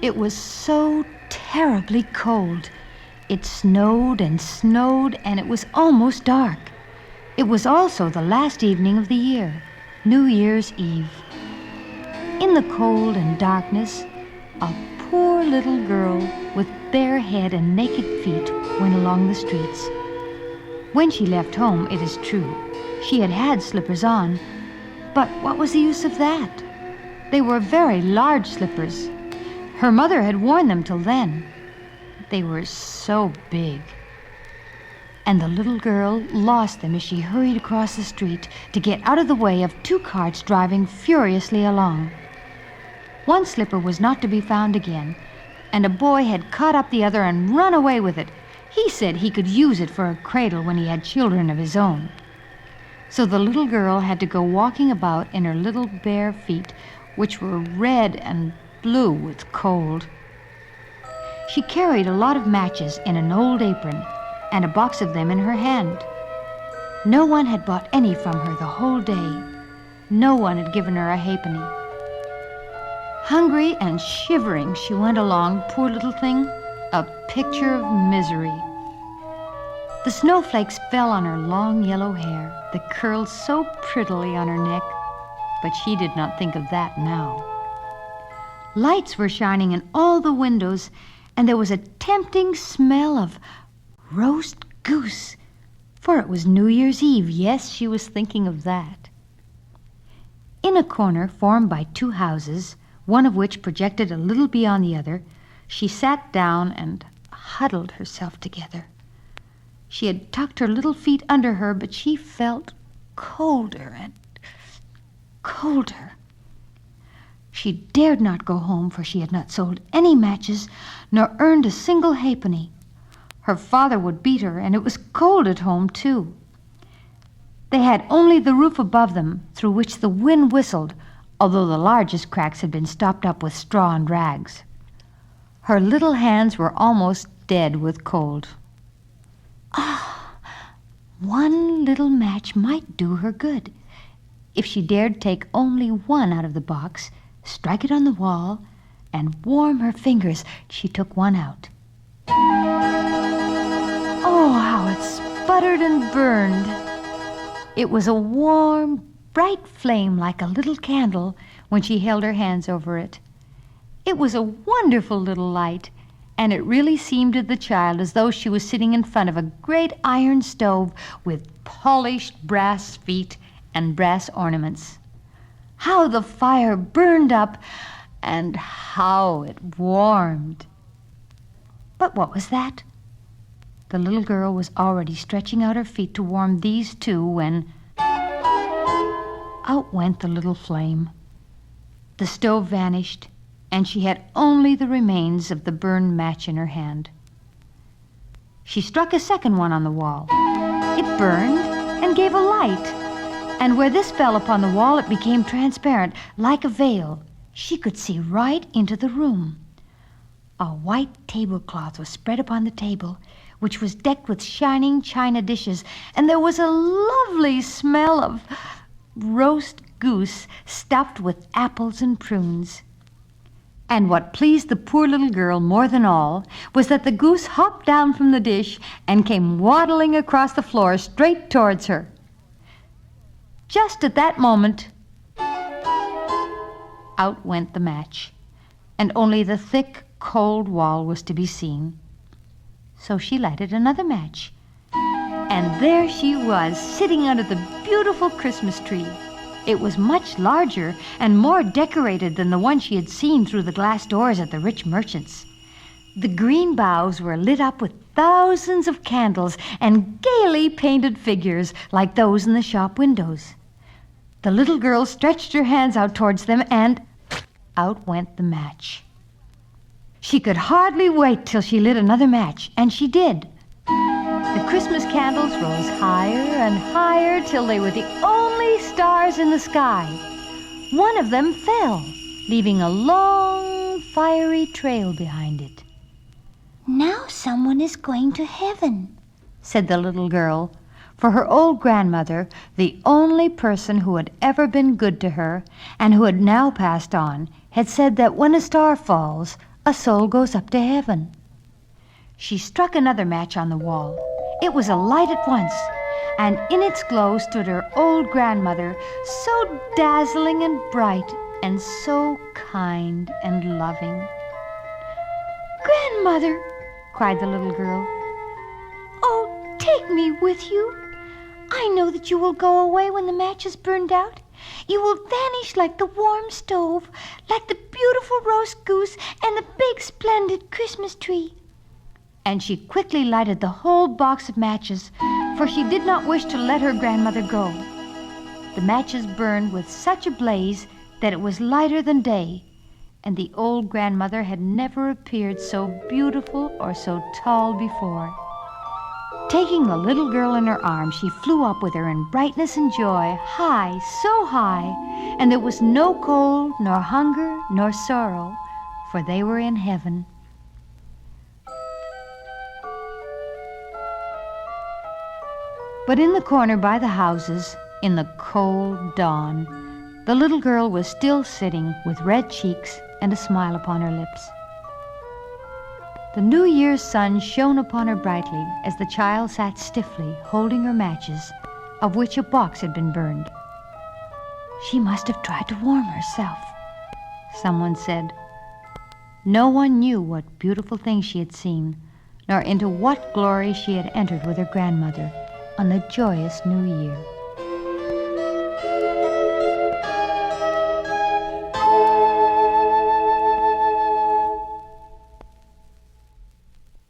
It was so terribly cold. It snowed and snowed, and it was almost dark. It was also the last evening of the year, New Year's Eve. In the cold and darkness, a poor little girl with bare head and naked feet went along the streets. When she left home, it is true, she had had slippers on, but what was the use of that? They were very large slippers. Her mother had worn them till then. They were so big. And the little girl lost them as she hurried across the street to get out of the way of two carts driving furiously along. One slipper was not to be found again, and a boy had caught up the other and run away with it. He said he could use it for a cradle when he had children of his own. So the little girl had to go walking about in her little bare feet, which were red and blue with cold. She carried a lot of matches in an old apron and a box of them in her hand. No one had bought any from her the whole day. No one had given her a halfpenny. Hungry and shivering, she went along, poor little thing, a picture of misery. The snowflakes fell on her long yellow hair that curled so prettily on her neck, but she did not think of that now. Lights were shining in all the windows, and there was a tempting smell of roast goose, for it was New Year's Eve. Yes, she was thinking of that. In a corner formed by two houses, one of which projected a little beyond the other, she sat down and huddled herself together. She had tucked her little feet under her, but she felt colder and colder. She dared not go home, for she had not sold any matches, nor earned a single halfpenny. Her father would beat her, and it was cold at home, too. They had only the roof above them, through which the wind whistled, although the largest cracks had been stopped up with straw and rags. Her little hands were almost dead with cold. Ah, one little match might do her good. If she dared take only one out of the box, strike it on the wall, and warm her fingers, she took one out. Oh, how it sputtered and burned. It was a warm, bright flame like a little candle when she held her hands over it. It was a wonderful little light, and it really seemed to the child as though she was sitting in front of a great iron stove with polished brass feet and brass ornaments. How the fire burned up, and how it warmed. But what was that? The little girl was already stretching out her feet to warm these two when out went the little flame. The stove vanished, and she had only the remains of the burned match in her hand. She struck a second one on the wall. It burned and gave a light, and where this fell upon the wall it became transparent, like a veil. She could see right into the room. A white tablecloth was spread upon the table, which was decked with shining china dishes, and there was a lovely smell of roast goose stuffed with apples and prunes. And what pleased the poor little girl more than all was that the goose hopped down from the dish and came waddling across the floor straight towards her. Just at that moment, out went the match, and only the thick, cold wall was to be seen. So she lighted another match, and there she was, sitting under the beautiful Christmas tree. It was much larger and more decorated than the one she had seen through the glass doors at the rich merchants'. The green boughs were lit up with thousands of candles and gaily painted figures like those in the shop windows. The little girl stretched her hands out towards them, and out went the match. She could hardly wait till she lit another match, and she did. The Christmas candles rose higher and higher till they were the only stars in the sky. One of them fell, leaving a long, fiery trail behind it. "Now someone is going to heaven," said the little girl, for her old grandmother, the only person who had ever been good to her and who had now passed on, had said that when a star falls, a soul goes up to heaven. She struck another match on the wall. It was alight at once, and in its glow stood her old grandmother, so dazzling and bright, and so kind and loving. "Grandmother," cried the little girl, "oh, take me with you. I know that you will go away when the match is burned out. You will vanish like the warm stove, like the beautiful roast goose and the big, splendid Christmas tree." And she quickly lighted the whole box of matches, for she did not wish to let her grandmother go. The matches burned with such a blaze that it was lighter than day, and the old grandmother had never appeared so beautiful or so tall before. Taking the little girl in her arms, she flew up with her in brightness and joy, high, so high, and there was no cold, nor hunger, nor sorrow, for they were in heaven. But in the corner by the houses, in the cold dawn, the little girl was still sitting with red cheeks and a smile upon her lips. The New Year's sun shone upon her brightly as the child sat stiffly holding her matches, of which a box had been burned. "She must have tried to warm herself," someone said. No one knew what beautiful things she had seen, nor into what glory she had entered with her grandmother on the joyous New Year.